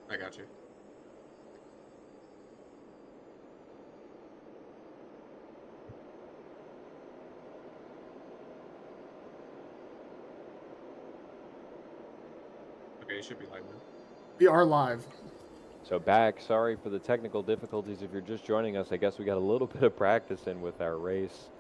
I got you. Okay, you should be live now. We are live. So back, sorry for the technical difficulties. If you're just joining us, I guess we got a little bit of practice in with our race.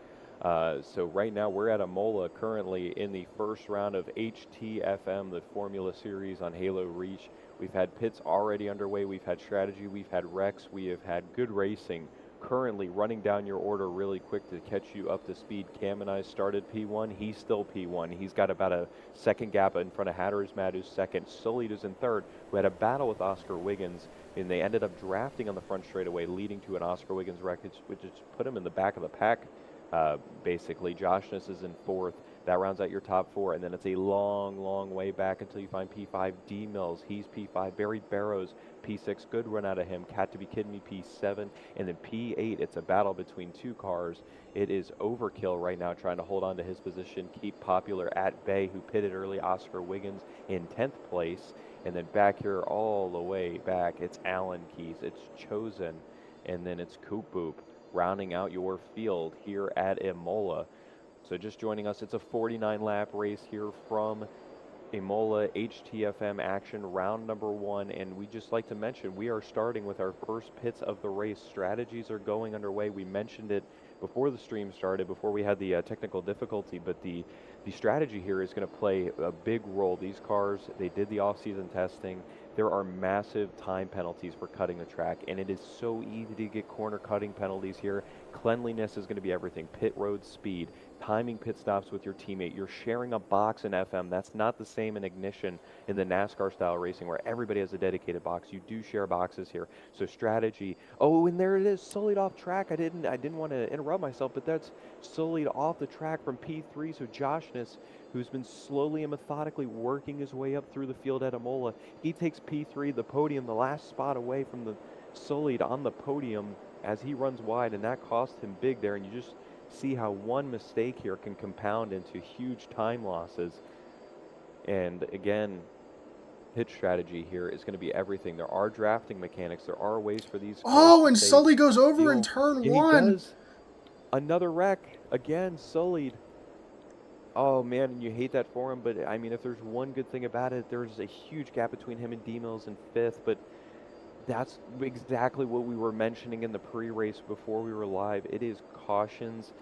So right now we're at Imola, currently in the first round of HTFM, the Formula Series on Halo Reach. We've had pits already underway. We've had strategy. We've had wrecks. We have had good racing. Currently running down your order really quick to catch you up to speed. Cam and I started P1. He's still P1. He's got about a second gap in front of Hatter's Matt, who's second. Solid is in third, who had a battle with Oscar Wiggins, and they ended up drafting on the front straightaway, leading to an Oscar Wiggins wreckage, which just put him in the back of the pack. Basically, Joshness is in fourth. That rounds out your top four, and then it's a long, long way back until you find P5. D Mills, he's P5. Barry Barrows, P6. Good run out of him. Cat to be kidding me, P7. And then P8, it's a battle between two cars. It is Overkill right now, trying to hold on to his position. Keep Popular at bay, who pitted early. Oscar Wiggins in 10th place. And then back here, all the way back, it's Allen Keys, it's Chosen, and then it's Coop Boop, rounding out your field here at Imola. So just joining us, it's a 49-lap race here from Imola HTFM action, round number one. And we just like to mention, we are starting with our first pits of the race. Strategies are going underway. We mentioned it before the stream started, before we had the technical difficulty, but the strategy here is going to play a big role. These cars, they did the off-season testing. There are massive time penalties for cutting the track, and it is so easy to get corner cutting penalties here. Cleanliness is going to be everything. Pit road speed, timing pit stops with your teammate. You're sharing a box in FM. That's not the same in Ignition in the NASCAR style racing where everybody has a dedicated box. You do share boxes here. So strategy. Oh, and there it is, sullied off track. I didn't want to interrupt myself, but that's sullied off the track from P3. So Joshness, who's been slowly and methodically working his way up through the field at Imola, he takes P3, the podium, the last spot away from the sullied on the podium as he runs wide, and that cost him big there. And you just see how one mistake here can compound into huge time losses. And again, pitch strategy here is going to be everything. There are drafting mechanics. There are ways for these cars Oh, to and stay Sully goes over in fuel. turn And he one. does. Another wreck. Again, sullied. Oh man, you hate that for him, but I mean, if there's one good thing about it, there's a huge gap between him and D Mills in fifth, but that's exactly what we were mentioning in the pre-race before we were live. It is cautions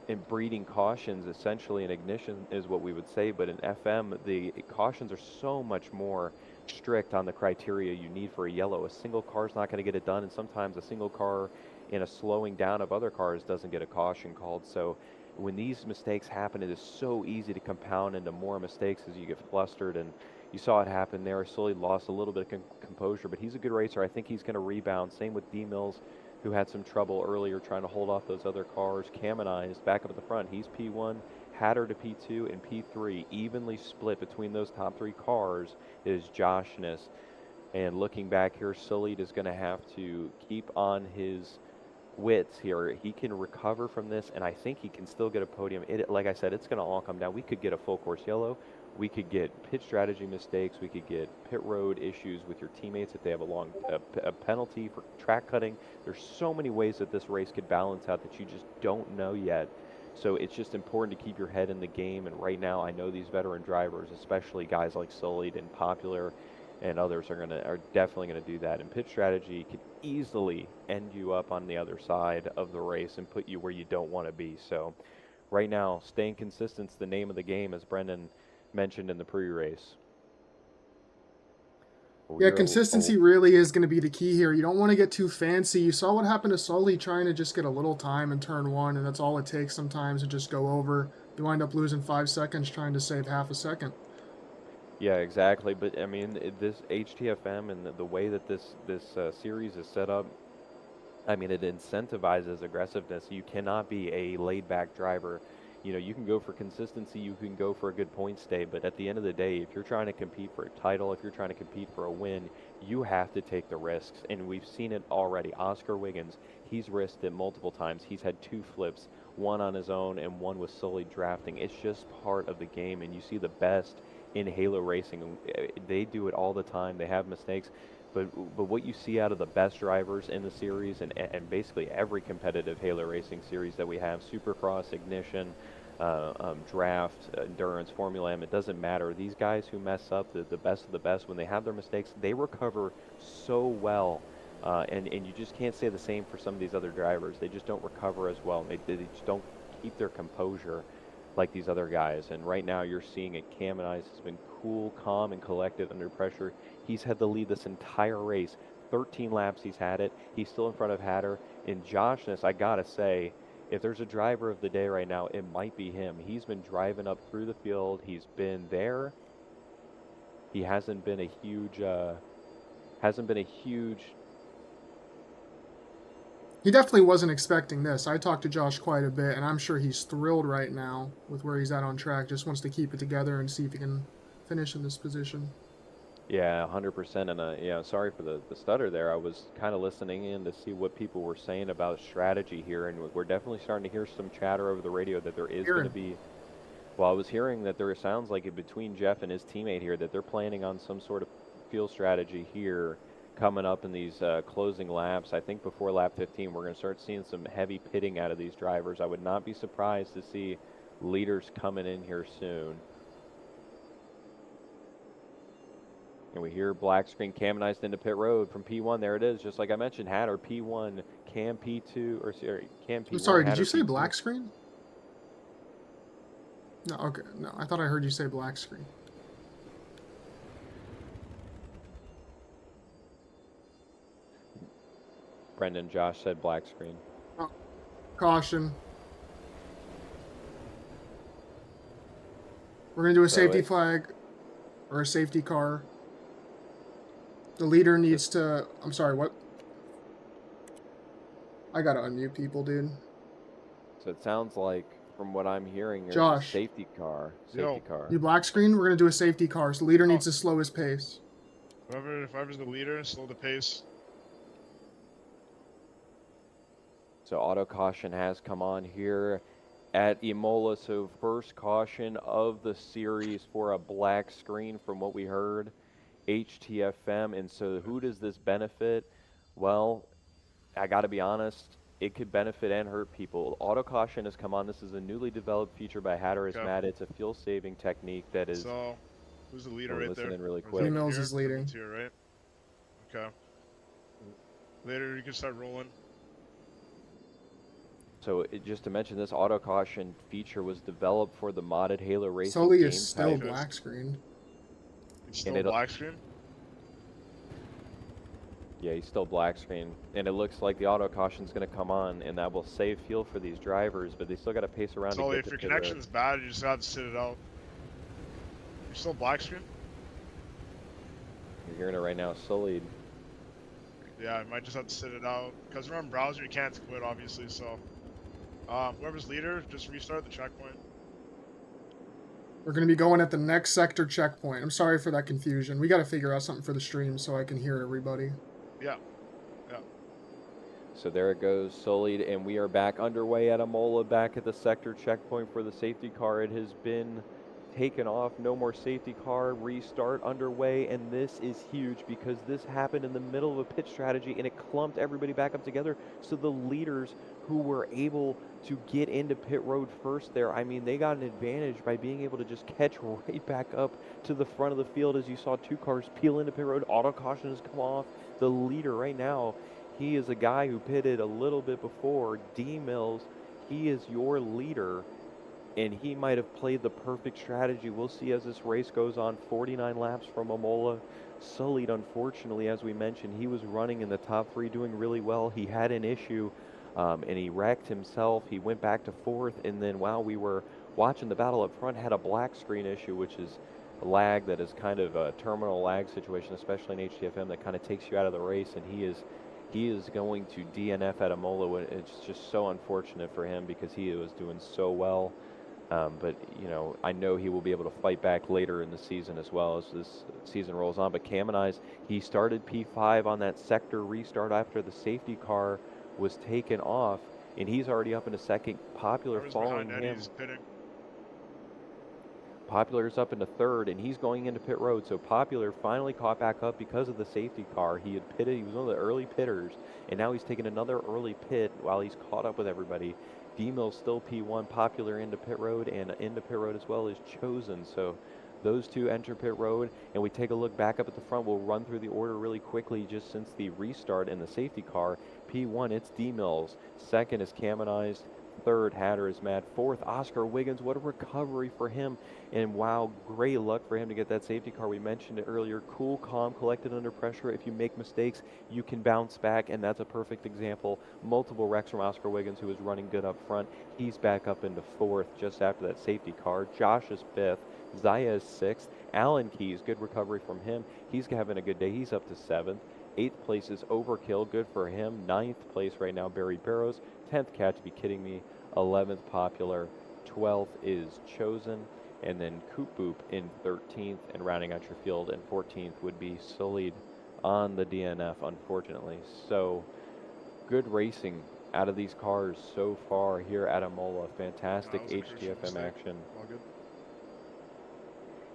and breeding cautions, essentially. In Ignition is what we would say, but in FM, the cautions are so much more strict on the criteria you need for a yellow. A single car is not going to get it done, and sometimes a single car in a slowing down of other cars doesn't get a caution called. So when these mistakes happen, it is so easy to compound into more mistakes as you get flustered, and you saw it happen there. Sully lost a little bit of composure, but he's a good racer. I think he's going to rebound. Same with D Mills, who had some trouble earlier trying to hold off those other cars. Cam and I is back up at the front. He's P1, Hatter to P2, and P3. Evenly split between those top three cars is Joshness. And looking back here, Sully is going to have to keep on his wits here. He can recover from this, and I think he can still get a podium. Like I said, it's going to all come down. We could get a full course yellow. We could get pit strategy mistakes. We could get pit road issues with your teammates if they have a penalty for track cutting. There's so many ways that this race could balance out that you just don't know yet. So it's just important to keep your head in the game. And right now, I know these veteran drivers, especially guys like Sullied and Popular and others, are definitely gonna do that. And pit strategy could easily end you up on the other side of the race and put you where you don't want to be. So right now, staying consistent is the name of the game, as Brendan mentioned in the pre-race. Yeah, We're consistency really is going to be the key here. You don't want to get too fancy. You saw what happened to Sully trying to just get a little time in turn one, and that's all it takes sometimes to just go over. You wind up losing 5 seconds trying to save half a second. Yeah, exactly. But I mean, this HTFM and the way that this series is set up, I mean, it incentivizes aggressiveness. You cannot be a laid-back driver. You know, you can go for consistency, you can go for a good point stay, but at the end of the day, if you're trying to compete for a title, if you're trying to compete for a win, you have to take the risks. And we've seen it already. Oscar Wiggins, he's risked it multiple times. He's had two flips, one on his own and one with Sully drafting. It's just part of the game, and you see the best in Halo racing. They do it all the time. They have mistakes, but what you see out of the best drivers in the series, and basically every competitive Halo racing series that we have, Supercross, Ignition, draft, endurance, Formula M, it doesn't matter. These guys who mess up, the best of the best, when they have their mistakes, they recover so well. And you just can't say the same for some of these other drivers. They just don't recover as well. They just don't keep their composure like these other guys. And right now you're seeing it. Cam and Ice has been cool, calm, and collected under pressure. He's had the lead this entire race. 13 laps he's had it. He's still in front of Hatter. And Joshness, I gotta say, if there's a driver of the day right now, it might be him. He's been driving up through the field. He's been there. He hasn't been a huge He definitely wasn't expecting this. I talked to Josh quite a bit, and I'm sure he's thrilled right now with where he's at on track. Just wants to keep it together and see if he can finish in this position. Yeah, 100%. And yeah, sorry for the stutter there. I was kind of listening in to see what people were saying about strategy here, and we're definitely starting to hear some chatter over the radio that there is going to be. Well, I was hearing that there sounds like it between Jeff and his teammate here that they're planning on some sort of fuel strategy here coming up in these closing laps. I think before lap 15, we're going to start seeing some heavy pitting out of these drivers. I would not be surprised to see leaders coming in here soon. And we hear black screen Cam and Ice into pit road from P1. There it is, just like I mentioned. Hatter P1, Cam P2, or sorry, Cam P1. I'm sorry, did Hatter you say P2. black screen? No, okay, no, I thought I heard you say black screen. Brendan, Josh said black screen. Oh, caution. We're going to do a safety flag or a safety car. The leader needs to... I'm sorry, what? I got to unmute people, dude. So it sounds like, from what I'm hearing, there's Josh. a safety car. You black screen? We're going to do a safety car. So the leader needs to slow his pace. Whoever's the leader, slow the pace. So auto caution has come on here at Imola. So first caution of the series for a black screen from what we heard, HTFM. And so who does this benefit? Well, I got to be honest, it could benefit and hurt people. Auto caution has come on. This is a newly developed feature by Hatter Matt. It's a fuel saving technique that is. So, who's the leader right there? Listen in really quick. Mills is leading. Here, right? Okay. Later, you can start rolling. So just to mention, this auto caution feature was developed for the modded Halo Racing Sully game is still type. black screen. It's still black screen? Yeah, he's still black screen. And it looks like the auto caution is going to come on, and that will save fuel for these drivers, but they still got to pace around. Sully, if your connection's bad, you just have to sit it out. You're still black screen? You're hearing it right now, Sullied. Yeah, I might just have to sit it out. Because we're on browser, you can't quit, obviously, so... whoever's leader, just restart the checkpoint. We're going to be going at the next sector checkpoint. I'm sorry for that confusion. We got to figure out something for the stream so I can hear everybody. Yeah. Yeah. So there it goes, Sullied, and we are back underway at Imola, back at the sector checkpoint for the safety car. It has been taken off. No more safety car. Restart underway, and this is huge because this happened in the middle of a pit strategy, and it clumped everybody back up together. So the leaders who were able to get into pit road first there, I mean, they got an advantage by being able to just catch right back up to the front of the field as you saw two cars peel into pit road. Auto caution has come off. The leader right now, he is a guy who pitted a little bit before, D Mills. He is your leader, and he might have played the perfect strategy. We'll see as this race goes on. 49 laps from Imola. Sullied, unfortunately, as we mentioned, he was running in the top three, doing really well. He had an issue, and he wrecked himself. He went back to fourth, and then while we were watching the battle up front, had a black screen issue, which is a lag that is kind of a terminal lag situation, especially in HTFM, that kind of takes you out of the race, and he is going to DNF at Imola. It's just so unfortunate for him because he was doing so well. But, you know, I know he will be able to fight back later in the season as well as this season rolls on. But Cam and I's, he started P5 on that sector restart after the safety car was taken off, and he's already up in a second. Popular following him. Popular's up into third, and he's going into pit road. So Popular finally caught back up because of the safety car. He had pitted. He was one of the early pitters, and now he's taking another early pit while he's caught up with everybody. D-Mills still P1, Popular into pit road, and into pit road as well is Chosen. So those two enter pit road, and we take a look back up at the front. We'll run through the order really quickly just since the restart and the safety car. P1, it's D-Mills. Second is Camonized. Third, Hatter is mad. Fourth, Oscar Wiggins. What a recovery for him. And wow, great luck for him to get that safety car. We mentioned it earlier. Cool, calm, collected under pressure. If you make mistakes, you can bounce back, and that's a perfect example. Multiple wrecks from Oscar Wiggins, who was running good up front. He's back up into fourth just after that safety car. Josh is fifth. Zaya is sixth. Alan Keys, good recovery from him. He's having a good day. He's up to seventh. Eighth place is Overkill, good for him. Ninth place right now, Barry Barrows. 10th, Cat, to be kidding me. 11th, Popular. 12th is Chosen. And then Coop Boop in 13th, and rounding out your field. And 14th would be Sullied on the DNF, unfortunately. So, good racing out of these cars so far here at Imola. Fantastic HTFM action. All good.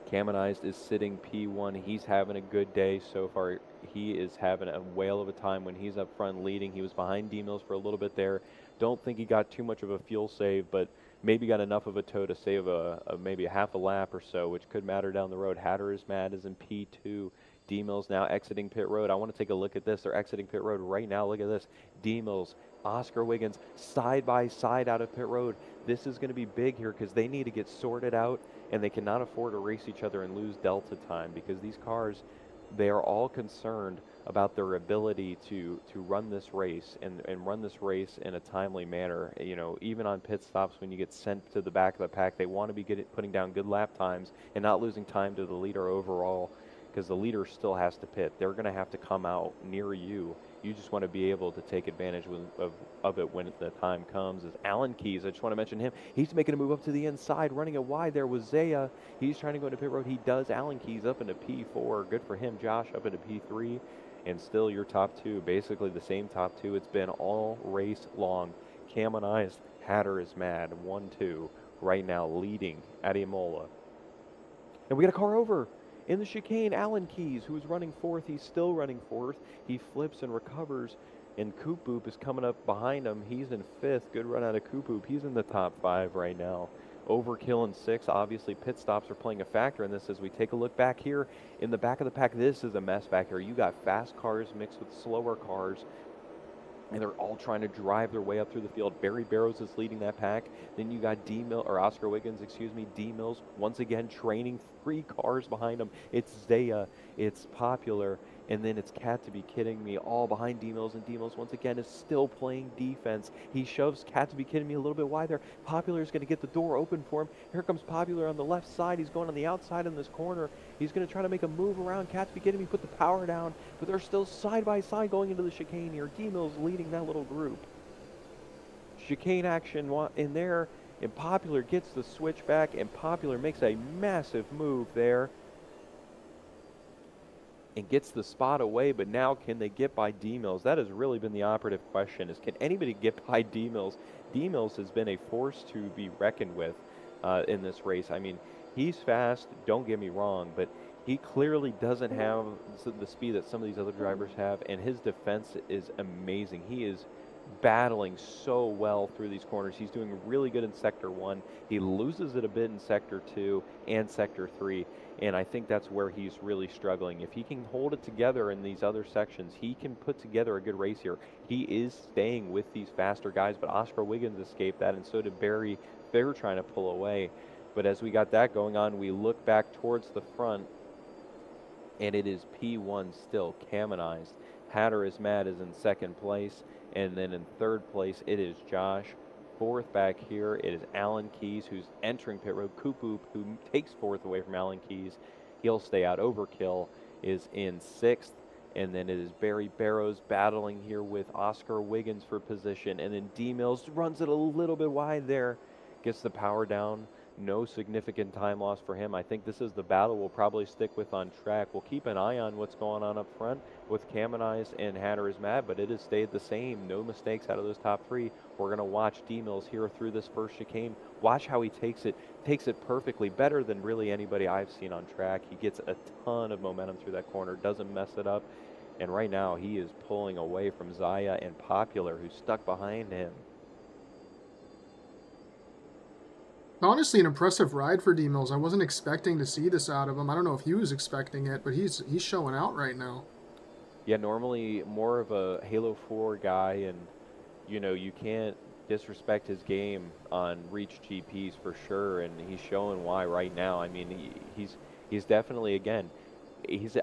Camonized is sitting P1. He's having a good day so far. He is having a whale of a time when he's up front leading. He was behind D-Mills for a little bit there. Don't think he got too much of a fuel save, but maybe got enough of a tow to save maybe a half a lap or so, which could matter down the road. Hatter is mad is in P2. D-Mills now exiting pit road. I want to take a look at this. They're exiting pit road right now. Look at this. D-Mills, Oscar Wiggins, side by side out of pit road. This is going to be big here because they need to get sorted out, and they cannot afford to race each other and lose delta time, because these cars, they are all concerned about their ability to run this race and run this race in a timely manner. You know, even on pit stops, when you get sent to the back of the pack, they want to be putting down good lap times and not losing time to the leader overall, because the leader still has to pit. They're going to have to come out near you. You just want to be able to take advantage of it when the time comes. Is Alan Keys. I just want to mention him. He's making a move up to the inside, running it wide. There was Zaya. He's trying to go into pit road. He does. Alan Keys up into P4. Good for him. Josh up into P3. And still your top two, basically the same top two. It's been all race long. Camonized, Hatter is mad. 1-2 right now, leading at Imola. And we got a car over. In the chicane, Alan Keys, who was running fourth, he's still running fourth. He flips and recovers, and Coop Boop is coming up behind him. He's in fifth. Good run out of Coop Boop. He's in the top five right now. Overkill in sixth. Obviously, pit stops are playing a factor in this as we take a look back here. In the back of the pack, this is a mess back here. You got fast cars mixed with slower cars, and they're all trying to drive their way up through the field. Barry Barrows is leading that pack. Then you got Oscar Wiggins, D-Mills, once again training 3 cars behind him. It's Zaya, it's Popular, and then it's Cat, to be kidding me, all behind D-Mills, and D-Mills once again is still playing defense. He shoves Cat, to be kidding me, a little bit wide there. Popular is going to get the door open for him. Here comes Popular on the left side. He's going on the outside in this corner. He's going to try to make a move around. Cat, to be kidding me, put the power down, but they're still side by side going into the chicane here. D-Mills leading that little group. Chicane action in there, and Popular gets the switch back, and Popular makes a massive move there and gets the spot away. But now, can they get by D-Mills? That has really been the operative question, is can anybody get by D-Mills? D-Mills has been a force to be reckoned with in this race. I mean, he's fast, don't get me wrong, but he clearly doesn't have the speed that some of these other drivers have, and his defense is amazing. He is battling so well through these corners. He's doing really good in Sector 1. He loses it a bit in Sector 2 and Sector 3, and I think that's where he's really struggling. If he can hold it together in these other sections, he can put together a good race here. He is staying with these faster guys, but Oscar Wiggins escaped that, and so did Barry. They're trying to pull away. But as we got that going on, we look back towards the front, and it is P1 still, Camonized. Hatter is mad is in second place. And then in third place, it is Josh. Fourth back here, it is Alan Keys, who's entering pit road. Coop Boop, who takes fourth away from Alan Keys. He'll stay out. Overkill is in sixth. And then it is Barry Barrows battling here with Oscar Wiggins for position. And then D-Mills runs it a little bit wide there. Gets the power down. No significant time loss for him. I think this is the battle we'll probably stick with on track. We'll keep an eye on what's going on up front with Kamenize and Hatter is Mad, but it has stayed the same. No mistakes out of those top three. We're going to watch D-Mills here through this first chicane. Watch how he takes it perfectly, better than really anybody I've seen on track. He gets a ton of momentum through that corner, doesn't mess it up, and right now he is pulling away from Zaya and Popular, who's stuck behind him. Honestly, an impressive ride for D-Mills. I wasn't expecting to see this out of him. I don't know if he was expecting it, but he's showing out right now. Yeah, normally more of a Halo 4 guy, and you can't disrespect his game on Reach GPs for sure, and he's showing why right now. I mean, he's definitely, again,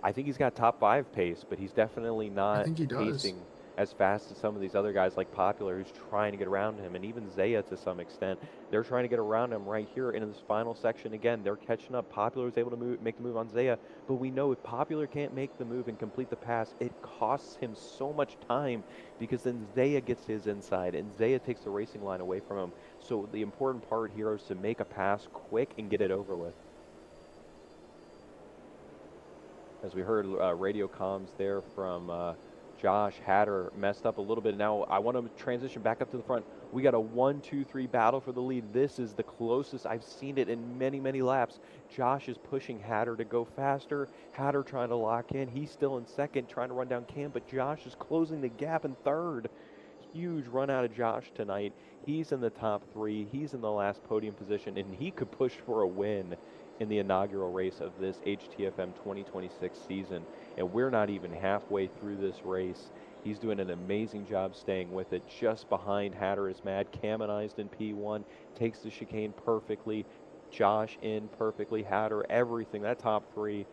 I think he's got top 5 pace, but he's definitely I not think he does. pacing as fast as some of these other guys like Popular, who's trying to get around him, and even Zaya to some extent. They're trying to get around him right here in this final section. Again, they're catching up. Popular is able to make the move on Zaya, but we know if Popular can't make the move and complete the pass, it costs him so much time, because then Zaya gets his inside, and Zaya takes the racing line away from him. So the important part here is to make a pass quick and get it over with. As we heard radio comms there from Josh, Hatter messed up a little bit. Now I want to transition back up to the front. We got a 1-2-3 battle for the lead. This is the closest I've seen it in many, many laps. Josh is pushing Hatter to go faster. Hatter trying to lock in. He's still in second, trying to run down Cam, but Josh is closing the gap in third. Huge run out of Josh tonight. He's in the top 3. He's in the last podium position, and he could push for a win in the inaugural race of this HTFM 2026 season. And we're not even halfway through this race. He's doing an amazing job staying with it. Just behind Hatter is Mad. Kamenize in P1. Takes the chicane perfectly. Josh in perfectly. Hatter, everything. That top 3.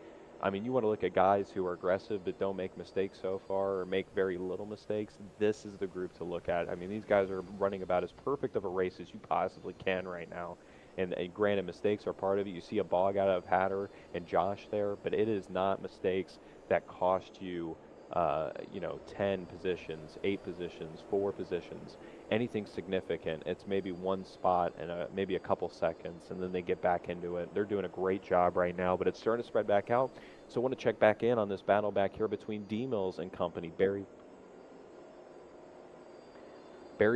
I mean, you want to look at guys who are aggressive but don't make mistakes so far, or make very little mistakes. This is the group to look at. I mean, these guys are running about as perfect of a race as you possibly can right now. And granted, mistakes are part of it. You see a bog out of Hatter and Josh there, but it is not mistakes that cost you, 10 positions, 8 positions, 4 positions, anything significant. It's maybe one spot and maybe a couple seconds, and then they get back into it. They're doing a great job right now, but it's starting to spread back out. So I want to check back in on this battle back here between D-Mills and company. Barry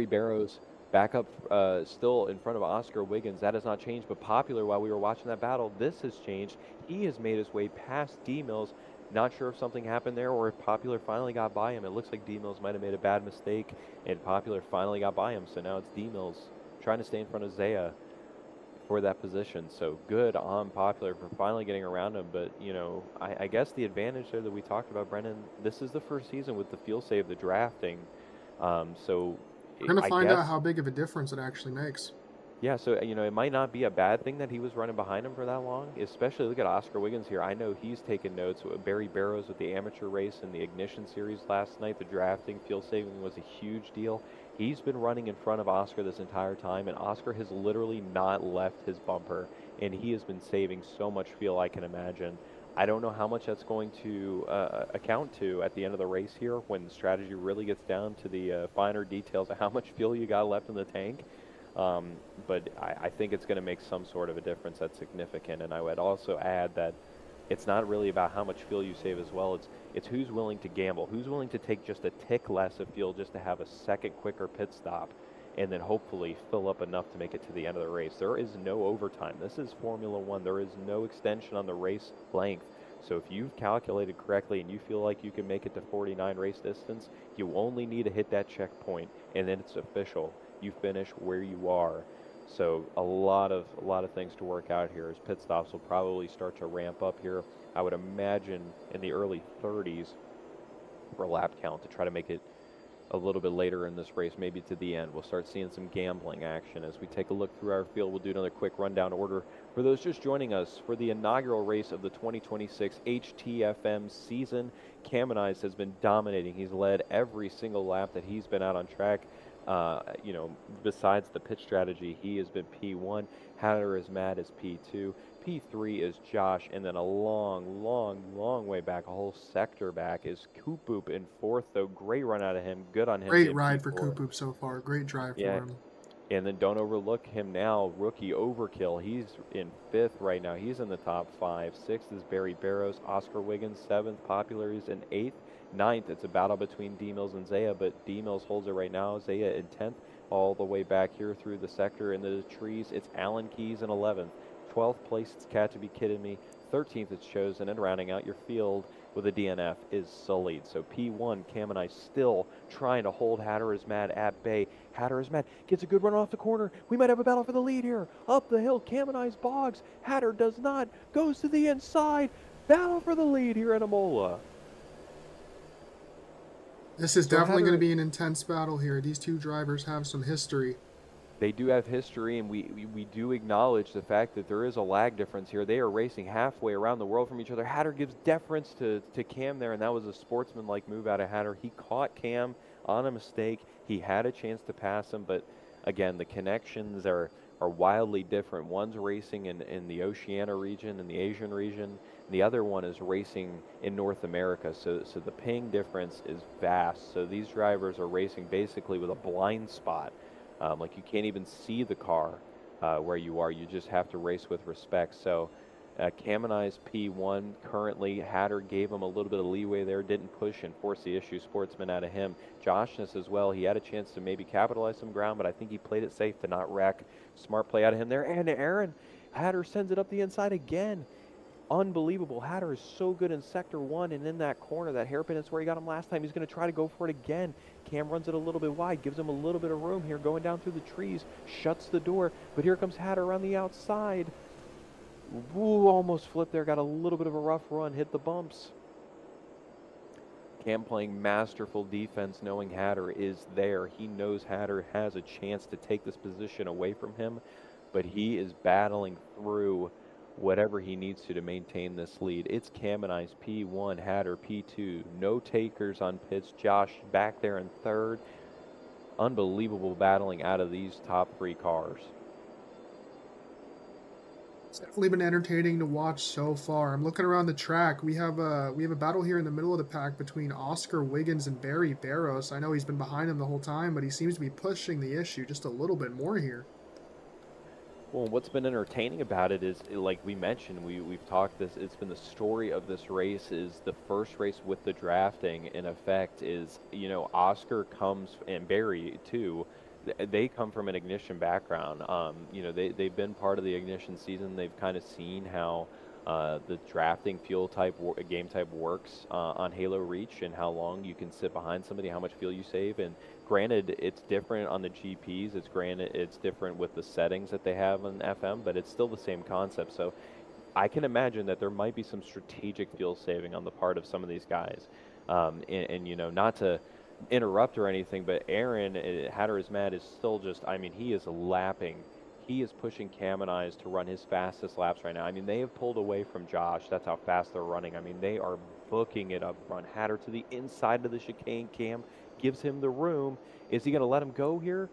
Barrows back up still in front of Oscar Wiggins. That has not changed, but Popular, while we were watching that battle, this has changed. He has made his way past D-Mills. Not sure if something happened there or if Popular finally got by him. It looks like D-Mills might have made a bad mistake, and Popular finally got by him. So now it's D-Mills trying to stay in front of Zaya for that position. So good on Popular for finally getting around him. But, I guess the advantage there that we talked about, Brendan, this is the first season with the fuel save, the drafting. So We're going to find out how big of a difference it actually makes. Yeah, so, it might not be a bad thing that he was running behind him for that long, especially look at Oscar Wiggins here. I know he's taken notes. Barry Barrows with the amateur race and the Ignition Series last night, the drafting, fuel saving was a huge deal. He's been running in front of Oscar this entire time, and Oscar has literally not left his bumper, and he has been saving so much fuel, I can imagine. I don't know how much that's going to account to at the end of the race here when the strategy really gets down to the finer details of how much fuel you got left in the tank. But I think it's going to make some sort of a difference that's significant. And I would also add that it's not really about how much fuel you save as well. It's who's willing to gamble, who's willing to take just a tick less of fuel just to have a second quicker pit stop, and then hopefully fill up enough to make it to the end of the race. There is no overtime. This is Formula One. There is no extension on the race length. So if you've calculated correctly and you feel like you can make it to 49 race distance, you only need to hit that checkpoint, and then it's official. You finish where you are. So a lot of things to work out here, as pit stops will probably start to ramp up here. I would imagine in the early 30s for lap count to try to make it a little bit later in this race, maybe to the end. We'll start seeing some gambling action as we take a look through our field. We'll do another quick rundown order for those just joining us for the inaugural race of the 2026 HTFM season. Kamenize has been dominating. He's led every single lap that he's been out on track. Besides the pit strategy, he has been P1. Hatter is Mad as P2. P3 is Josh, and then a long way back, a whole sector back is Koop in fourth, though. Great run out of him. Good on him. Great ride for Koop so far. Great drive for him. And then don't overlook him now, rookie Overkill. He's in 5th right now. He's in the top 5. 6th is Barry Barrows. Oscar Wiggins, 7th. Popular is in 8th. 9th, it's a battle between D-Mills and Zaya, but D-Mills holds it right now. Zaya in 10th, all the way back here through the sector into the trees. It's Allen Keys in 11th. 12th place, it's Cat to Be Kidding Me. 13th, it's Chosen. And rounding out your field with a DNF is Sullied. So P1, Cam and I still trying to hold Hatter is Mad at bay. Hatter is Mad gets a good run off the corner. We might have a battle for the lead here. Up the hill, Cam and I's bogs. Hatter does not. Goes to the inside. Battle for the lead here at Imola. This is definitely going to be an intense battle here. These two drivers have some history. They do have history, and we do acknowledge the fact that there is a lag difference here. They are racing halfway around the world from each other. Hatter gives deference to Cam there, and that was a sportsmanlike move out of Hatter. He caught Cam on a mistake. He had a chance to pass him, but again, the connections are wildly different. One's racing in the Oceania region, in the Asian region, and the other one is racing in North America. So the ping difference is vast. So these drivers are racing basically with a blind spot. Like you can't even see the car where you are. You just have to race with respect. So Cam and I's P1 currently. Hatter gave him a little bit of leeway there, didn't push and force the issue sportsman out of him. Joshness as well. He had a chance to maybe capitalize some ground, but I think he played it safe to not wreck. Smart play out of him there. And Aaron, Hatter sends it up the inside again. Unbelievable. Hatter is so good in sector 1 and in that corner, that hairpin is where he got him last time. He's going to try to go for it again. Cam runs it a little bit wide, gives him a little bit of room here, going down through the trees, shuts the door, but here comes Hatter around the outside. Ooh, almost flipped there, got a little bit of a rough run, hit the bumps. Cam playing masterful defense, knowing Hatter is there. He knows Hatter has a chance to take this position away from him, but he is battling through whatever he needs to maintain this lead. It's Cam and I's P1, Hatter P2. No takers on pits. Josh back there in 3rd. Unbelievable battling out of these top 3 cars. It's definitely been entertaining to watch so far. I'm looking around the track. We have a battle here in the middle of the pack between Oscar Wiggins and Barry Barrows. I know he's been behind him the whole time, but he seems to be pushing the issue just a little bit more here. Well, what's been entertaining about it is, like we mentioned, we've talked this, it's been the story of this race is the first race with the drafting, in effect, is, you know, Oscar comes, and Barry too, they come from an Ignition background. You know, they've been part of the Ignition season. They've kind of seen how the drafting fuel type, game type works on Halo Reach, and how long you can sit behind somebody, how much fuel you save. And granted, it's different on the GPs. It's different with the settings that they have on FM, but it's still the same concept. So I can imagine that there might be some strategic fuel saving on the part of some of these guys. And you know, not to interrupt or anything, but Aaron, Hatter is Mad, is still just, I mean, he is lapping. He is pushing Cam and I's to run his fastest laps right now. I mean, they have pulled away from Josh. That's how fast they're running. I mean, they are booking it up front. Hatter to the inside of the chicane. Cam gives him the room. Is he going to let him go here?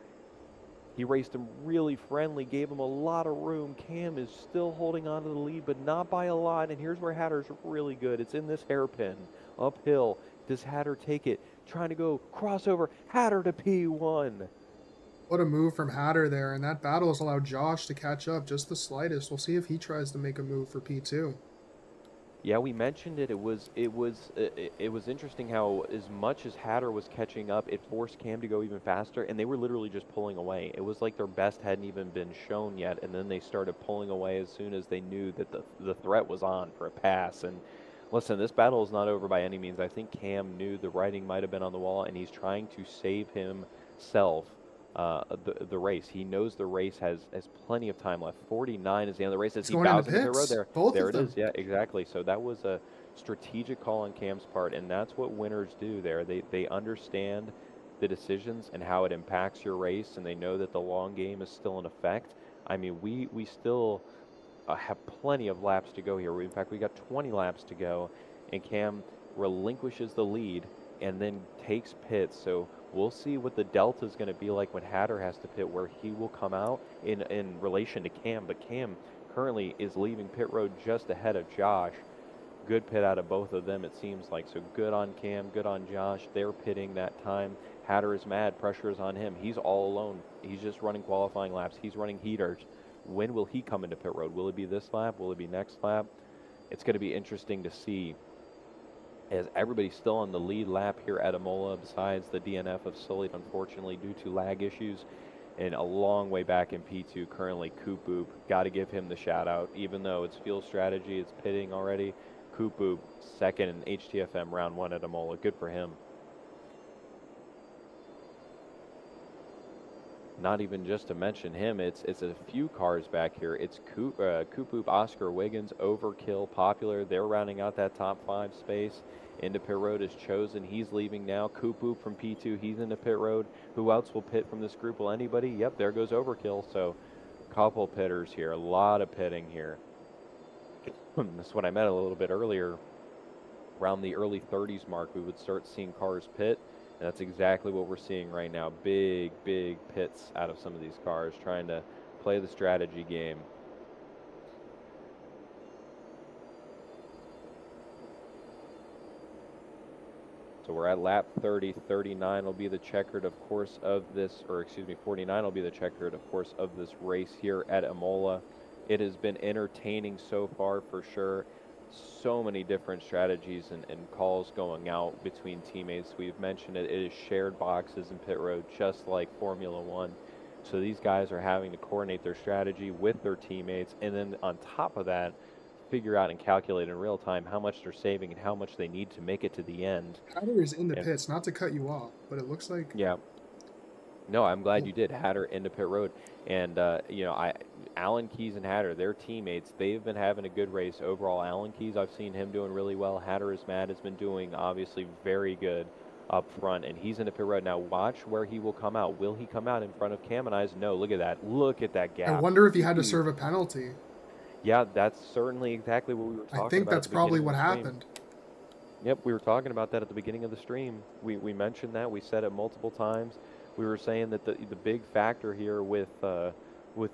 He raced him really friendly, gave him a lot of room. Cam is still holding on to the lead, but not by a lot. And here's where Hatter's really good. It's in this hairpin. Uphill. Does Hatter take it? Trying to go crossover. Hatter to P1. What a move from Hatter there, and that battle has allowed Josh to catch up just the slightest. We'll see if he tries to make a move for P2. Yeah, we mentioned it. It was interesting how, as much as Hatter was catching up, it forced Cam to go even faster, and they were literally just pulling away. It was like their best hadn't even been shown yet, and then they started pulling away as soon as they knew that the threat was on for a pass. And listen, this battle is not over by any means. I think Cam knew the writing might have been on the wall, and he's trying to save himself the race. He knows the race has plenty of time left. 49 is the end of the race as he bows into the road there. There it is. Yeah, exactly. So that was a strategic call on Cam's part, and that's what winners do there. They understand the decisions and how it impacts your race, and they know that the long game is still in effect. I mean, we still have plenty of laps to go here. In fact, we got 20 laps to go, and Cam relinquishes the lead and then takes pits. So we'll see what the delta is going to be like when Hatter has to pit, where he will come out in relation to Cam. But Cam currently is leaving pit road just ahead of Josh. Good pit out of both of them, it seems like. So good on Cam, good on Josh. They're pitting that time. Hatter is mad. Pressure is on him. He's all alone. He's just running qualifying laps. He's running heaters. When will he come into pit road? Will it be this lap? Will it be next lap? It's going to be interesting to see, as everybody's still on the lead lap here at Imola, besides the DNF of Sully, unfortunately, due to lag issues. And a long way back in P2, currently Coop Boop. Got to give him the shout out. Even though it's fuel strategy, it's pitting already. Coop Boop, second in HTFM round 1 at Imola. Good for him. Not even just to mention him, it's a few cars back here. It's Coop Boop, Oscar Wiggins, Overkill, Popular. They're rounding out that top 5 space. Into pit road is Chosen. He's leaving now. Coop Boop from P2. He's into pit road. Who else will pit from this group? Will anybody? Yep, there goes Overkill. So, couple pitters here. A lot of pitting here. That's what I meant a little bit earlier. Around the early 30s mark, we would start seeing cars pit. And that's exactly what we're seeing right now. Big pits out of some of these cars, trying to play the strategy game. So we're at lap 30. 39 will be the checkered, of course, of this, or excuse me, 49 will be the checkered, of course, of this race here at Imola. It has been entertaining so far, for sure. So many different strategies and calls going out between teammates. We've mentioned it. It is shared boxes in pit road, just like Formula One. So these guys are having to coordinate their strategy with their teammates, and then on top of that, figure out and calculate in real time how much they're saving and how much they need to make it to the end. Hatter is in the pits, not to cut you off, but it looks like... Yeah. No, I'm glad you did. Hatter into pit road. And, Alan Keys and Hatter, they're teammates. They've been having a good race overall. Alan Keys, I've seen him doing really well. Hatter is mad, has been doing, obviously, very good up front. And he's into pit road. Now, watch where he will come out. Will he come out in front of Cam and Eyes? No, look at that. Look at that gap. I wonder if he had to serve a penalty. Yeah, that's certainly exactly what we were talking about. I think that's probably what happened. Yep, we were talking about that at the beginning of the stream. We mentioned that. We said it multiple times. We were saying that the big factor here with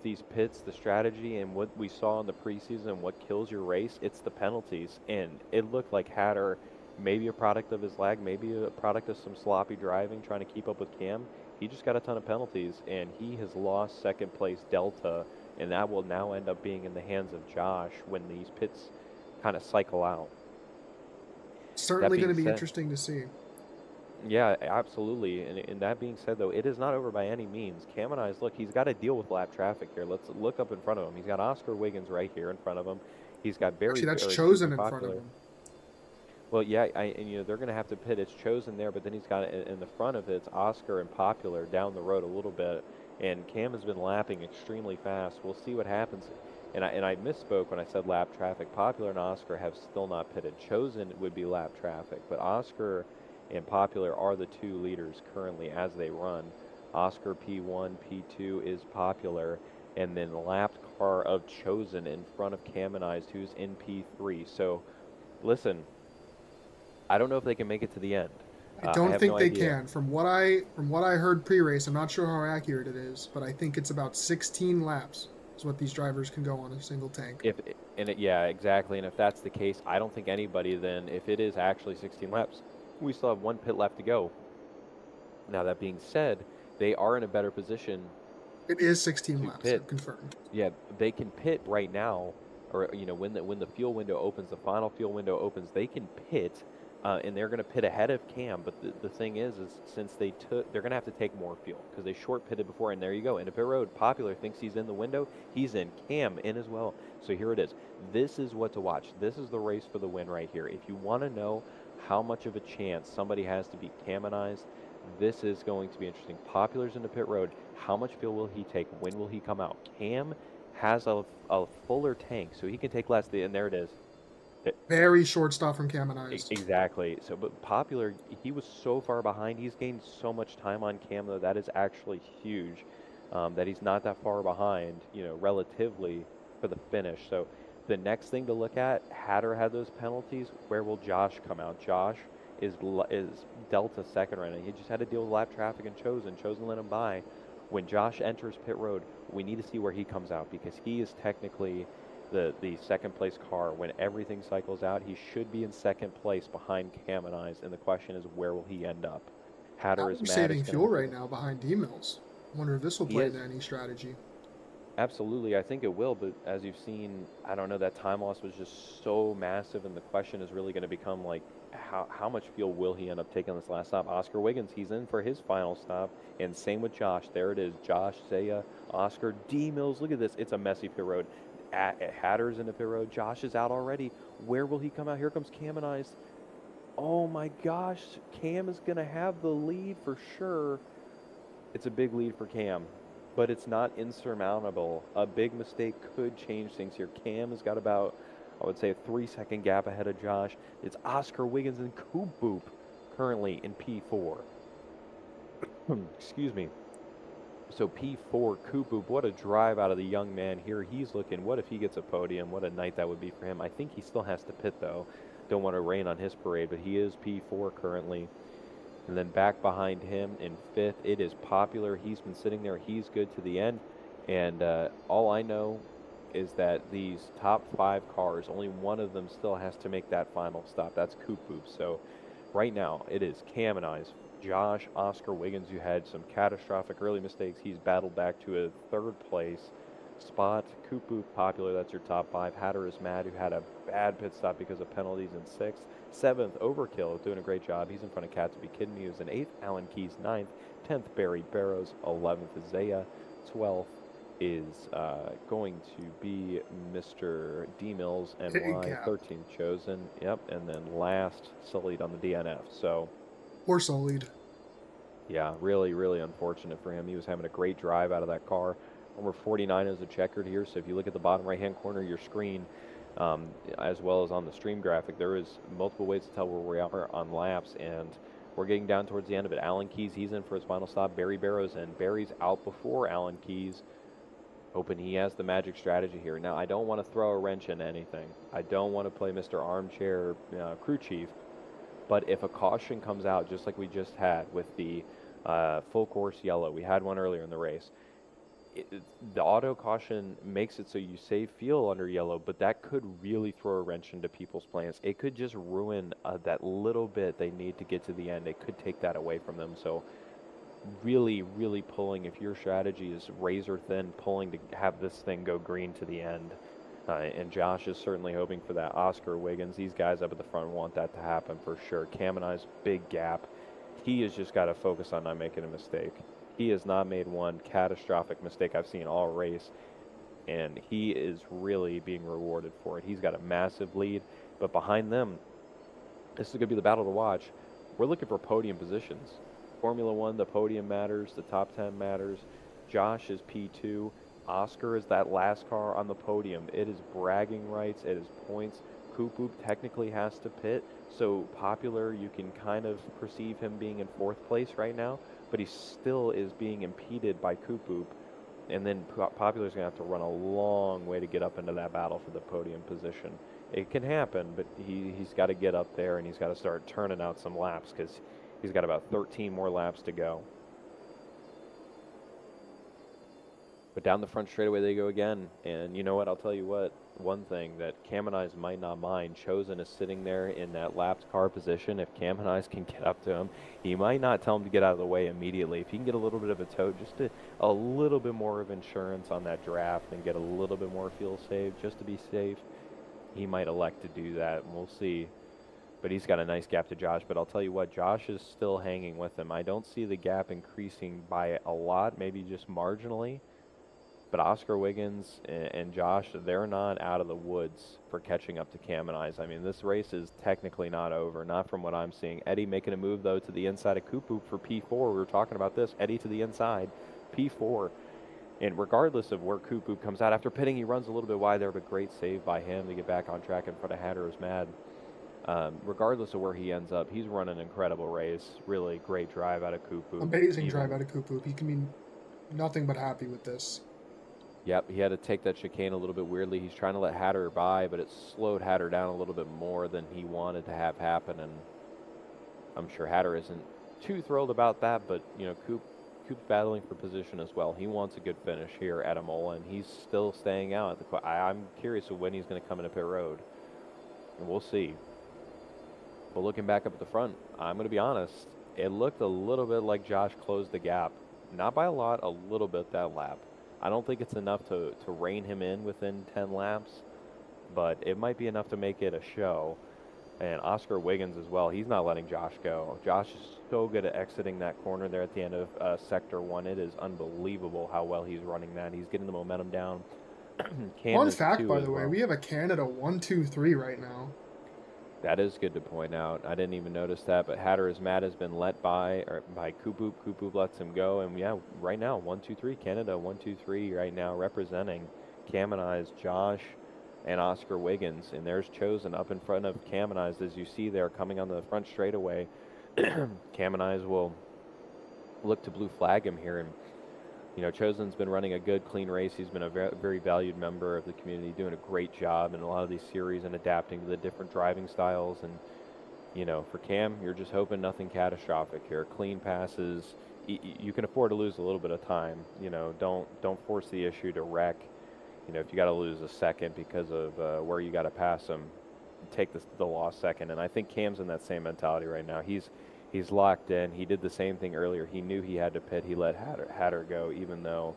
these pits, the strategy, and what we saw in the preseason, what kills your race, it's the penalties. And it looked like Hatter, maybe a product of his lag, maybe a product of some sloppy driving, trying to keep up with Cam. He just got a ton of penalties, and he has lost second place Delta, and that will now end up being in the hands of Josh when these pits kind of cycle out. Certainly going to be interesting to see. Yeah, absolutely. And that being said, though, it is not over by any means. Cam and Eyes, look, he's got to deal with lap traffic here. Let's look up in front of him. He's got Oscar Wiggins right here in front of him. He's got Barry. Actually, that's Chosen in front of him. Well, yeah, and they're going to have to pit. It's Chosen there, but then he's got in the front of it's Oscar and Popular down the road a little bit. And Cam has been lapping extremely fast. We'll see what happens. And I misspoke when I said lap traffic. Popular and Oscar have still not pitted. Chosen would be lap traffic, but Oscar and Popular are the two leaders currently as they run. Oscar P1, P2 is Popular, and then lapped car of Chosen in front of Camonized, who's in P3. So, listen, I don't know if they can make it to the end. I don't think they can. From what I heard pre-race, I'm not sure how accurate it is, but I think it's about 16 laps is what these drivers can go on a single tank. Yeah, exactly. And if that's the case, I don't think anybody then, if it is actually 16 laps, we still have one pit left to go. Now, that being said, they are in a better position. It is 16 laps, I'm confirmed. Yeah, they can pit right now, or when the fuel window opens, the final fuel window opens, they can pit, and they're going to pit ahead of Cam. But the thing is since they're going to have to take more fuel because they short pitted before, and there you go, into pit road. Popular thinks he's in the window, he's in. Cam in as well. So here it is. This is what to watch. This is the race for the win right here. If you want to know how much of a chance somebody has to be Camonized, this is going to be interesting. Popular's in the pit road. How much fuel will he take? When will he come out? Cam has a fuller tank, so he can take less. And there it is. Very short stop from Camonized. Exactly. So, but Popular, he was so far behind. He's gained so much time on Cam, though. That is actually huge. That he's not that far behind, relatively for the finish. So, the next thing to look at, Hatter had those penalties. Where will Josh come out? Josh is Delta second right now. He just had to deal with lap traffic and Chosen. Chosen let him by. When Josh enters pit road, we need to see where he comes out because he is technically the second place car. When everything cycles out, he should be in second place behind Cam and Eyes, and the question is, where will he end up? Hatter is We're mad. saving It's going to fuel have to right go. now behind D-Mills. Wonder if this will He play is. into any strategy. Absolutely, I think it will, but as you've seen, I don't know, that time loss was just so massive, and the question is really going to become like, how much fuel will he end up taking this last stop? Oscar Wiggins, he's in for his final stop, and same with Josh. There it is, Josh, Zaya, Oscar, D Mills. Look at this, it's a messy pit road. Hatter's in the pit road. Josh is out already. Where will he come out? Here comes Cam and Ice. Oh my gosh, Cam is going to have the lead for sure. It's a big lead for Cam, but it's not insurmountable. A big mistake could change things here. Cam has got about, I would say, a 3-second gap ahead of Josh. It's Oscar Wiggins and Coop Boop currently in P4. Excuse me. So P4, Coop Boop, what a drive out of the young man here. He's looking, what if he gets a podium? What a night that would be for him. I think he still has to pit, though. Don't want to rain on his parade, but he is P4 currently. And then back behind him in 5th, it is Popular. He's been sitting there. He's good to the end. And all I know is that these top 5 cars, only one of them still has to make that final stop. That's Coop Boop. So right now, it is Cam and I's. Josh, Oscar Wiggins, you had some catastrophic early mistakes. He's battled back to a 3rd place spot. Coop Boop, Popular, that's your top 5. Hatter is mad, who had a bad pit stop because of penalties in 6th. 7th, Overkill, doing a great job. He's in front of Cat to be kidding me. He was in 8th. Alan Keys, 9th. 10th, Barry Barrows. 11th is Zaya. 12th is going to be Mr. D Mills, NY. 13th, Chosen. Yep. And then last, Sullied on the DNF. So, Or Sullied. yeah, really, really unfortunate for him. He was having a great drive out of that car. Number 49 is a checkered here. So if you look at the bottom right-hand corner of your screen, as well as on the stream graphic, there is multiple ways to tell where we are on laps, and we're getting down towards the end of it. Alan Keys, he's in for his final stop. Barry Barrows in. Barry's out before Alan Keys, hoping he has the magic strategy here. Now, I don't want to throw a wrench in anything. I don't want to play Mr. Armchair crew chief, but if a caution comes out, just like we just had with the full course yellow, we had one earlier in the race, the auto caution makes it so you save fuel under yellow, but that could really throw a wrench into people's plans. It could just ruin that little bit they need to get to the end. It could take that away from them. So really, really pulling, if your strategy is razor thin, pulling to have this thing go green to the end. And Josh is certainly hoping for that. Oscar Wiggins, these guys up at the front want that to happen for sure. Cam and I's big gap. He has just got to focus on not making a mistake. He has not made one catastrophic mistake I've seen all race, and he is really being rewarded for it. He's got a massive lead, but behind them, this is going to be the battle to watch. We're looking for podium positions. Formula One, the podium matters, the top 10 matters. Josh is P2. Oscar is that last car on the podium. It is bragging rights. It is points. Coop Boop technically has to pit, so Popular, you can kind of perceive him being in 4th place right now, but he still is being impeded by Coop Boop, and then Popular's going to have to run a long way to get up into that battle for the podium position. It can happen, but he's got to get up there, and he's got to start turning out some laps because he's got about 13 more laps to go. But down the front straightaway they go again, and you know what, I'll tell you what, one thing that Cam and I's might not mind, Chosen is sitting there in that lapped car position. If Cam and I's can get up to him, he might not tell him to get out of the way immediately. If he can get a little bit of a tow, just a little bit more of insurance on that draft and get a little bit more fuel saved just to be safe, he might elect to do that, and we'll see. But he's got a nice gap to Josh. But I'll tell you what, Josh is still hanging with him. I don't see the gap increasing by a lot, maybe just marginally. But Oscar Wiggins and Josh, they're not out of the woods for catching up to Cam and I's. I mean, this race is technically not over, not from what I'm seeing. Eddie making a move, though, to the inside of Coop Boop for P4. We were talking about this. Eddie to the inside, P4. And regardless of where Coop Boop comes out, after pitting, he runs a little bit wide there, but great save by him to get back on track in front of Hatter is mad. Regardless of where he ends up, he's run an incredible race. Really great drive out of Coop Boop. Amazing drive out of Coop Boop. He can be nothing but happy with this. Yep, he had to take that chicane a little bit weirdly. He's trying to let Hatter by, but it slowed Hatter down a little bit more than he wanted to have happen, and I'm sure Hatter isn't too thrilled about that, but, you know, Coop's battling for position as well. He wants a good finish here at Imola, and he's still staying out. I'm curious of when he's going to come into pit road, and we'll see. But looking back up at the front, I'm going to be honest, It looked a little bit like Josh closed the gap. Not by a lot, a little bit that lap. I don't think it's enough to rein him in within 10 laps, but it might be enough to make it a show. And Oscar Wiggins as well. He's not letting Josh go. Josh is so good at exiting that corner there at the end of Sector 1. It is unbelievable how well he's running that. He's getting the momentum down. Cam Fun is fact, too by as the way, well. we have a Canada 1-2-3 right now. That is good to point out. I didn't even notice that, but Hatter is mad has been let by Kupoop. Kupoop lets him go, and yeah, right now 1-2-3 Canada 1-2-3 right now representing Cam and I's Josh and Oscar Wiggins, and there's Chosen up in front of Cam and I's as you see there coming on the front straightaway. Cam and I's will look to blue flag him here, and you know, Chosen's been running a good, clean race. He's been a very valued member of the community, doing a great job in a lot of these series and adapting to the different driving styles. And, you know, for Cam, you're just hoping nothing catastrophic here. Clean passes. You can afford to lose a little bit of time. You know, don't force the issue to wreck. You know, if you got to lose a second because of where you got to pass him, take the lost second. And I think Cam's in that same mentality right now. He's locked in. He did the same thing earlier. He knew he had to pit. He let Hatter go, even though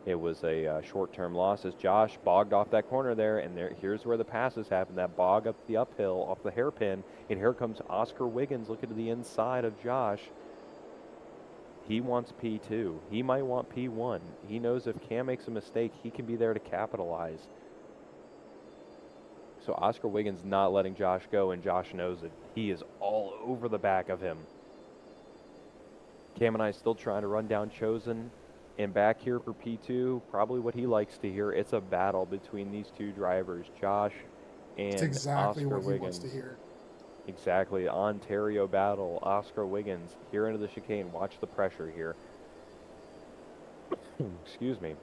it was a short-term loss. As Josh bogged off that corner there, and here's where the passes happen. That bog up the uphill off the hairpin, and here comes Oscar Wiggins looking to the inside of Josh. He wants P2. He might want P1. He knows if Cam makes a mistake, he can be there to capitalize. So Oscar Wiggins not letting Josh go, and Josh knows it. He is all over the back of him. Cam and I still trying to run down Chosen, and back here for P2, probably what he likes to hear. It's a battle between these two drivers, Josh and It's exactly Oscar what Wiggins. he wants to hear. Exactly, Ontario battle. Oscar Wiggins here into the chicane. Watch the pressure here. Excuse me.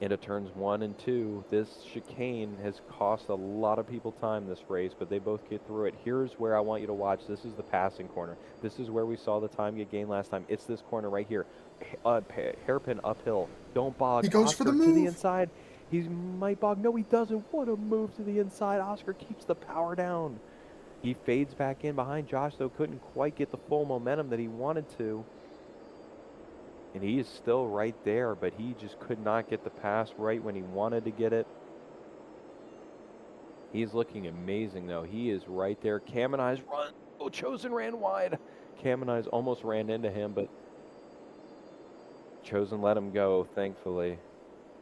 Into turns 1 and 2. This chicane has cost a lot of people time this race, but they both get through it. Here's where I want you to watch. This is the passing corner. This is where we saw the time get gained last time. It's this corner right here. Hairpin uphill. Don't bog. He goes Oscar for the to the move. inside. He might bog. No, he doesn't want to move to the inside. Oscar keeps the power down. He fades back in behind Josh, though couldn't quite get the full momentum that he wanted to. And he is still right there, but he just could not get the pass right when he wanted to get it. He's looking amazing, though. He is right there. Cam and I's run. Oh, Chosen ran wide. Cam and I's almost ran into him, but Chosen let him go, thankfully.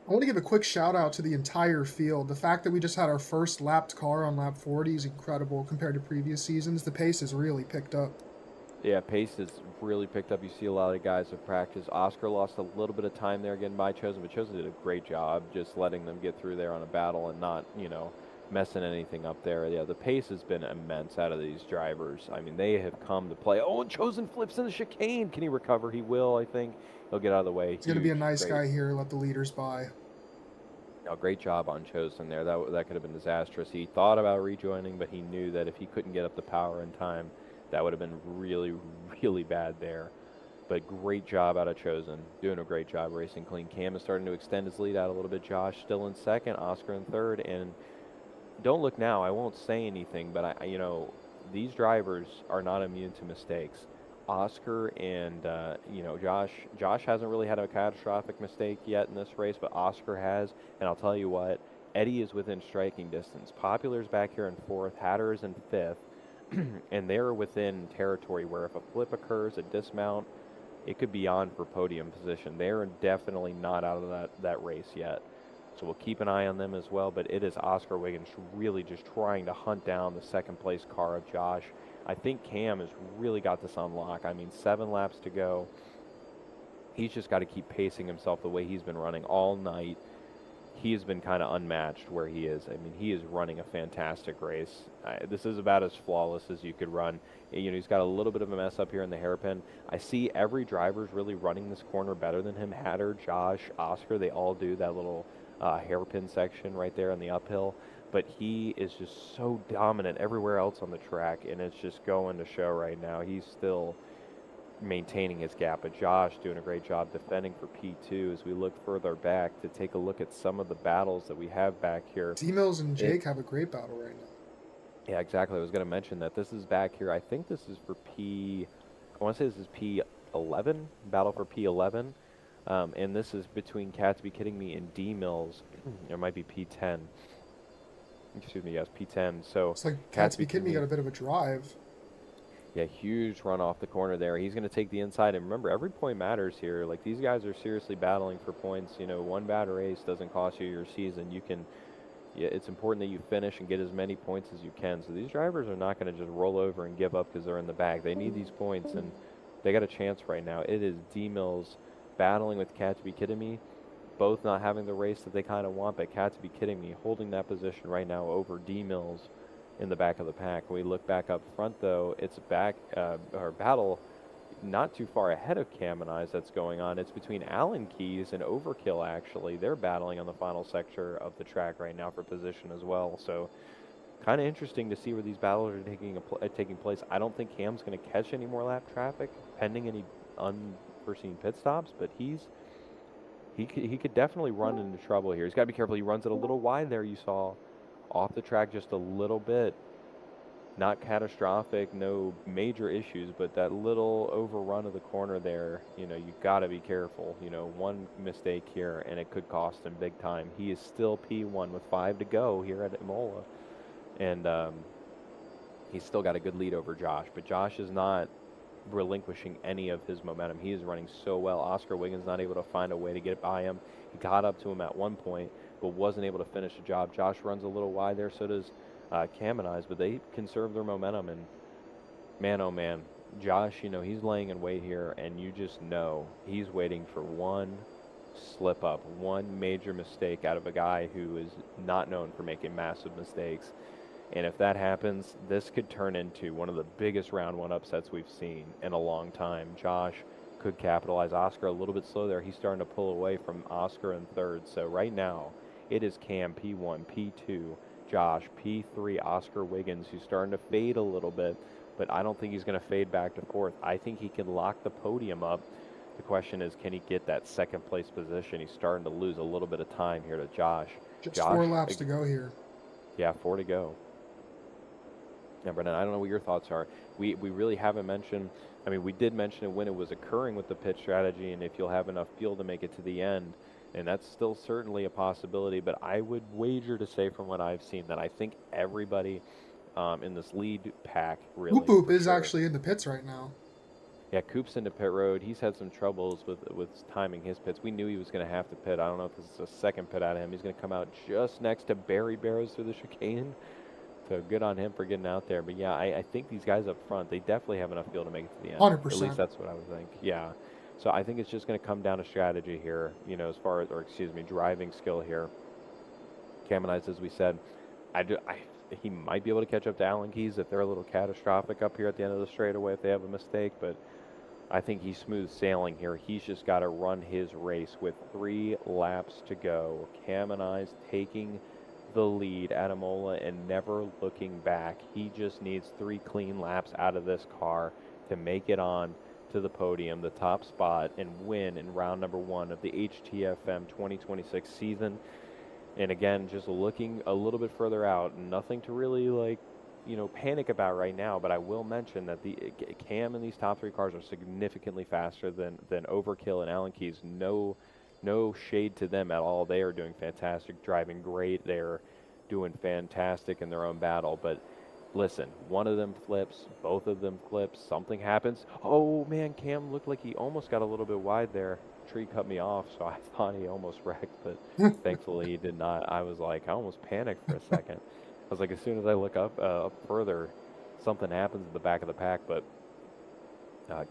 I want to give a quick shout out to the entire field. The fact that we just had our first lapped car on lap 40 is incredible compared to previous seasons. The pace has really picked up. Yeah, pace has really picked up. You see a lot of guys have practiced. Oscar lost a little bit of time there getting by Chosen, but Chosen did a great job just letting them get through there on a battle and not, you know, messing anything up there. Yeah, the pace has been immense out of these drivers. I mean, they have come to play. Oh, and Chosen flips in the chicane. Can he recover? He will, I think. He'll get out of the way. He's going to be a nice guy here, let the leaders by. No, great job on Chosen there. That could have been disastrous. He thought about rejoining, but he knew that if he couldn't get up the power in time, that would have been really, really bad there. But great job out of Chosen. Doing a great job racing clean. Cam is starting to extend his lead out a little bit. Josh still in second. Oscar in third. And don't look now. I won't say anything, but you know, these drivers are not immune to mistakes. Oscar and you know, Josh hasn't really had a catastrophic mistake yet in this race, but Oscar has. And I'll tell you what, Eddie is within striking distance. Popular's back here in fourth. Hatter is in fifth. And they're within territory where if a flip occurs, a dismount, it could be on for podium position. They're definitely not out of that race yet. So we'll keep an eye on them as well. But it is Oscar Wiggins really just trying to hunt down the second place car of Josh. I think Cam has really got this on lock. I mean, 7 laps to go. He's just got to keep pacing himself the way he's been running all night. He has been kind of unmatched where he is. I mean, he is running a fantastic race. This is about as flawless as you could run. You know, he's got a little bit of a mess up here in the hairpin. I see every driver's really running this corner better than him. Hatter, Josh, Oscar, they all do that little hairpin section right there on the uphill. But he is just so dominant everywhere else on the track, and it's just going to show right now. He's still maintaining his gap, but Josh doing a great job defending for P2 as we look further back to take a look at some of the battles that we have back here. D-Mills and Jake have a great battle right now. Yeah, exactly. I was going to mention that this is back here. I think this is for P I want to say this is P11, battle for P11. And this is between Cats Be Kidding Me and D Mills. It might be P10. Excuse me, yes, P10. So It's like Cats Cats Be Be Kidding Kidding Me got Me, a bit of a drive. yeah, huge run off the corner there. He's going to take the inside. And remember, every point matters here. Like, these guys are seriously battling for points. You know, one bad race doesn't cost you your season. You can, yeah, it's important that you finish and get as many points as you can. So these drivers are not going to just roll over and give up because they're in the back. They need these points, and they got a chance right now. It is D Mills battling with Cats Be Kidding Me, both not having the race that they kind of want, but Cats Be Kidding Me holding that position right now over D Mills in the back of the pack. When we look back up front, though, it's back or battle not too far ahead of Cam and I's that's going on. It's between Allen Keys and Overkill, actually. They're battling on the final sector of the track right now for position as well. So kind of interesting to see where these battles are taking place. I don't think Cam's going to catch any more lap traffic pending any unforeseen pit stops, but he could definitely run into trouble here. He's got to be careful. He runs it a little wide there, you saw. Off the track just a little bit. Not catastrophic, no major issues, but that little overrun of the corner there, you know, you got to be careful. You know, one mistake here, and it could cost him big time. He is still P1 with 5 to go here at Imola. And he's still got a good lead over Josh, but Josh is not relinquishing any of his momentum. He is running so well. Oscar Wiggins not able to find a way to get by him. He got up to him at one point, but wasn't able to finish the job. Josh runs a little wide there, so does Cam and I's, but they conserve their momentum. And man, oh man, Josh, you know, he's laying in wait here, and you just know he's waiting for one slip up, one major mistake out of a guy who is not known for making massive mistakes. And if that happens, this could turn into one of the biggest round one upsets we've seen in a long time. Josh could capitalize. Oscar a little bit slow there. He's starting to pull away from Oscar in third. So right now, it is Cam P1, P2, Josh P3, Oscar Wiggins, who's starting to fade a little bit, but I don't think he's going to fade back to fourth. I think he can lock the podium up. The question is, can he get that second place position? He's starting to lose a little bit of time here to Josh. Just 4 laps to go here. Yeah, 4 to go. Yeah, Brendan, I don't know what your thoughts are. We really haven't mentioned, I mean, we did mention it when it was occurring with the pit strategy and if you'll have enough fuel to make it to the end, and that's still certainly a possibility, but I would wager to say from what I've seen that I think everybody in this lead pack really... Boop Boop is actually in the pits right now. Yeah, Coop's into pit road. He's had some troubles with timing his pits. We knew he was going to have to pit. I don't know if this is a second pit out of him. He's going to come out just next to Barry Barrows through the chicane. So good on him for getting out there. But yeah, I think these guys up front, they definitely have enough fuel to make it to the end. 100%. At least that's what I would think. Yeah. So I think it's just going to come down to strategy here, you know, as far as, or excuse me, driving skill here. Cam and I's, as we said, he might be able to catch up to Allen Keys if they're a little catastrophic up here at the end of the straightaway if they have a mistake. But I think he's smooth sailing here. He's just got to run his race with 3 laps to go. Cam and I's taking the lead at Imola and never looking back. He just needs 3 clean laps out of this car to make it on to the podium, the top spot, and win in round number 1 of the HTFM 2026 season. And again, just looking a little bit further out, nothing to really, like, you know, panic about right now, but I will mention that the Cam and these top 3 cars are significantly faster than Overkill and Allen Keys. No shade to them at all. They are doing fantastic, driving great. They're doing fantastic in their own battle. But listen, one of them flips, both of them flips, something happens. Oh man, Cam looked like he almost got a little bit wide there. Tree cut me off, so I thought he almost wrecked, but thankfully he did not. I was like, I almost panicked for a second. I was like, as soon as I look up further, something happens at the back of the pack. But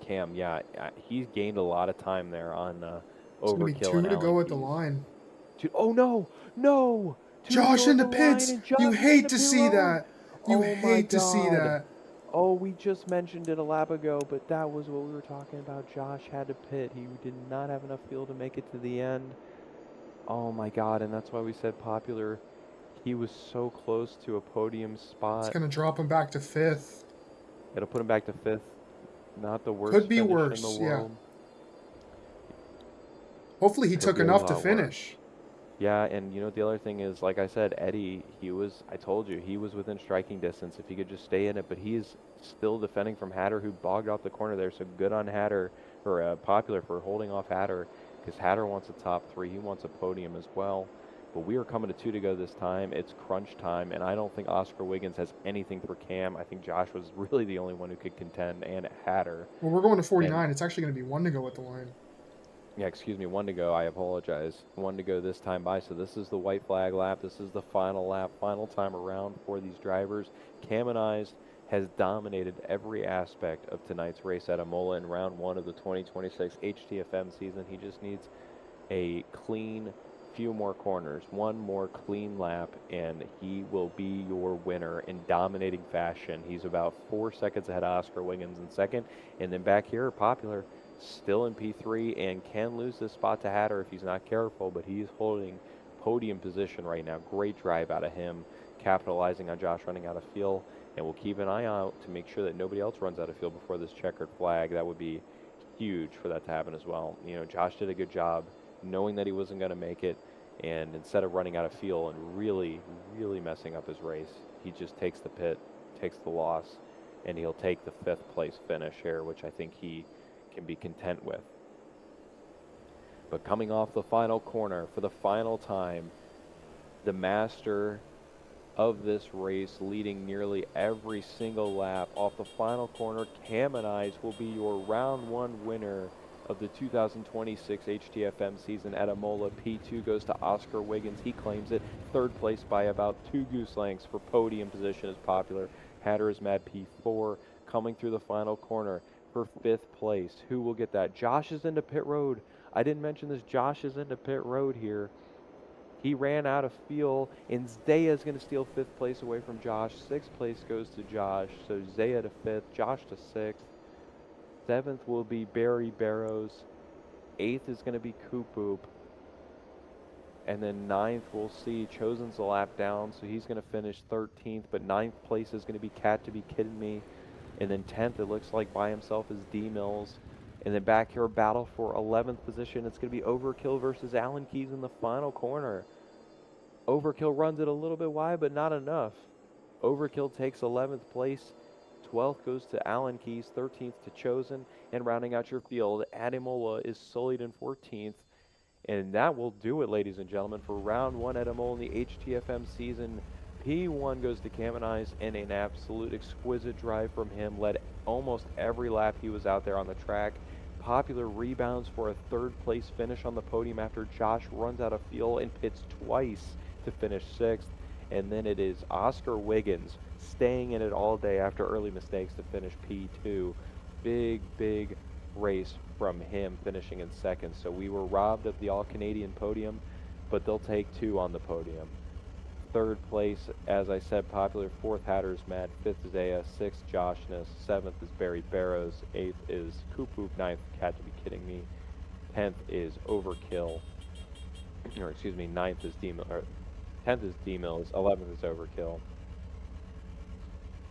Cam, yeah, he's gained a lot of time there on It's going to be Overkill 2 and to Allen go at the Keys. line. Oh no! Josh in the pits! You hate to see that. You hate to see that. Oh, we just mentioned it a lap ago, but that was what we were talking about. Josh had to pit. He did not have enough fuel to make it to the end. Oh my God, and that's why we said popular. He was so close to a podium spot. It's going to drop him back to 5th. It'll put him back to 5th. Not the worst Could be finish worse, in the yeah. world. Hopefully he Could took be a enough to lot finish. Yeah, and you know the other thing is, like I said, Eddie, I told you, he was within striking distance if he could just stay in it, but he's still defending from Hatter, who bogged off the corner there. So good on Hatter, or Popular for holding off Hatter, because Hatter wants a top 3. He wants a podium as well. But we are coming to 2 to go this time. It's crunch time, and I don't think Oscar Wiggins has anything for Cam. I think Josh was really the only one who could contend, and Hatter. Well, we're going to And 49. It's actually going to be 1 to go at the line. yeah, excuse me, 1 to go. I apologize. 1 to go this time by. So this is the white flag lap. This is the final lap, final time around for these drivers. Caminized has dominated every aspect of tonight's race at Imola in round 1 of the 2026 HTFM season. He just needs a clean few more corners, one more clean lap, and he will be your winner in dominating fashion. He's about 4 seconds ahead of Oscar Wiggins in second, and then back here, Popular still in P3 and can lose this spot to Hatter if he's not careful, but he's holding podium position right now. Great drive out of him, capitalizing on Josh running out of fuel, and we'll keep an eye out to make sure that nobody else runs out of fuel before this checkered flag. That would be huge for that to happen as well. You know, Josh did a good job knowing that he wasn't going to make it, and instead of running out of fuel and really messing up his race, he just takes the pit, takes the loss, and he'll take the 5th place finish here, which I think he can be content with. But coming off the final corner for the final time, the master of this race, leading nearly every single lap off the final corner, Cam and Ice will be your round 1 winner of the 2026 HTFM season at Imola. P2 goes to Oscar Wiggins. He claims it. 3rd place by about 2 goose lengths for podium position is Popular. Hatter is mad P4. Coming through the final corner for 5th place. Who will get that? Josh is into pit road. I didn't mention this. Josh is into pit road here. He ran out of fuel, and Zaya is going to steal 5th place away from Josh. 6th place goes to Josh. So Zaya to 5th, Josh to 6th. 7th will be Barry Barrows. 8th is going to be Koop. And then 9th we'll see Chosen's a lap down, so he's going to finish 13th. But 9th place is going to be Cat to be kidding me. And then 10th, it looks like by himself is D Mills. And then back here, battle for 11th position. It's going to be Overkill versus Allen Keys in the final corner. Overkill runs it a little bit wide, but not enough. Overkill takes 11th place. 12th goes to Allen Keys, 13th to Chosen, and rounding out your field, at Imola is Sullied in 14th. And that will do it, ladies and gentlemen, for round 1 at Imola in the HTFM season. P1 goes to Cam and Ice, and an absolute exquisite drive from him. Led almost every lap he was out there on the track. Popular rebounds for a 3rd place finish on the podium after Josh runs out of fuel and pits twice to finish 6th. And then it is Oscar Wiggins staying in it all day after early mistakes to finish P2. Big race from him, finishing in 2nd. So we were robbed of the All-Canadian podium, but they'll take 2 on the podium. 3rd place, as I said, Popular. 4th, Hatter's Mad. 5th is Zaya. 6th, Joshness. 7th is Barry Barrows. 8th is Koop. 9th, Cat to be kidding me. 10th is Overkill. Or excuse me, 9th is D Mills. 10th is D Mills. 11th is Overkill.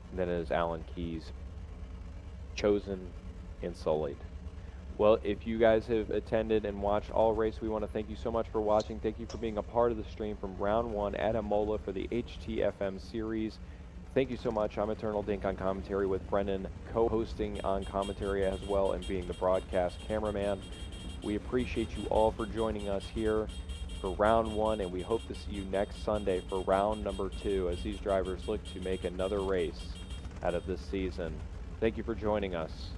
And then it is Allen Keys, Chosen, and Sullied. Well, if you guys have attended and watched all race, we want to thank you so much for watching. Thank you for being a part of the stream from round 1 at Imola for the HTFM series. Thank you so much. I'm Eternal Dink on commentary with Brendan, co-hosting on commentary as well and being the broadcast cameraman. We appreciate you all for joining us here for round 1, and we hope to see you next Sunday for round number 2 as these drivers look to make another race out of this season. Thank you for joining us.